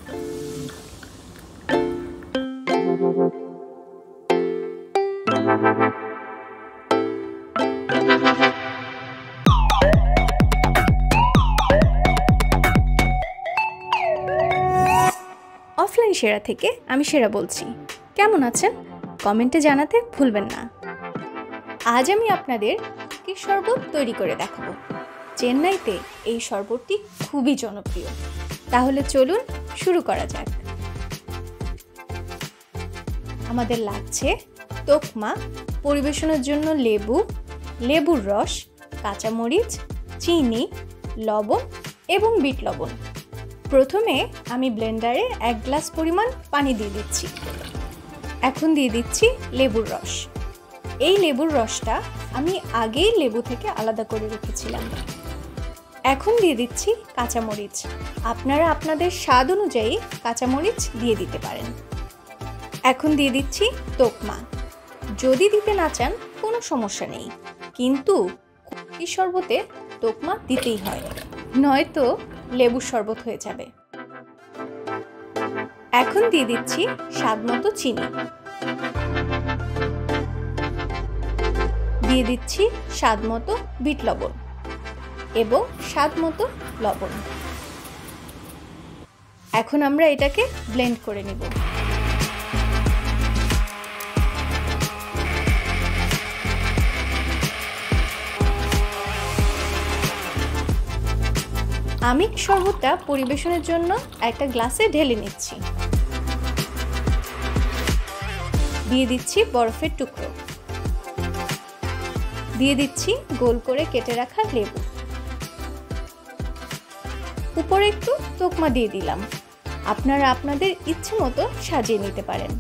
Offline সেরা থেকে আমি সেরা বলছি। কেমন আছেন? কমেন্টে জানাতে ভুলবেন না। আজ আমি আপনাদের কুলকি শরবত তৈরি করে দেখাবো। চেন্নাইতে এই শরবতটি খুবই জনপ্রিয়। তাহলে চলুন শুরু করা যাক। আমাদের লাগছে তোকমা, পরিবেশনের জন্য লেবু, লেবুর রস, কাঁচামরিচ, চিনি, লবণ এবং বিট লবণ। প্রথমে আমি ব্লেন্ডারে 1 গ্লাস পরিমাণ পানি দিয়ে দিচ্ছি। এখন দিয়ে দিচ্ছি লেবুর রস। এই লেবুর রসটা আমি আগেই লেবু থেকে আলাদা করে রেখেছিলাম। এখন দিয়ে দিচ্ছি কাঁচামরিচ। আপনারা আপনাদের স্বাদ অনুযায়ী কাঁচামরিচ দিয়ে দিতে পারেন। এখন দিয়ে দিচ্ছি তোকমা। যদি দিতে না চান কোনো সমস্যা নেই, কিন্তু কুলকি শরবতে তোকমা দিতেই হয়, নয়তো লেবুর শরবত হয়ে যাবে। এখন দিয়ে দিচ্ছি স্বাদমতো চিনি, দিয়ে দিচ্ছি স্বাদমতো বিট লবণ এবং স্বাদমতো লবণ। এখন আমরা এটাকে ব্লেন্ড করে নিব। আমি শরবতটা পরিবেশনের জন্য একটা গ্লাসে ঢেলে নিচ্ছি। দিয়ে দিচ্ছি বরফের টুকরো, দিয়ে দিচ্ছি গোল করে কেটে রাখা লেবু, উপরে একটু তোকমা দিয়ে দিলাম। আপনারা আপনাদের ইচ্ছে মতো সাজিয়ে নিতে পারেন।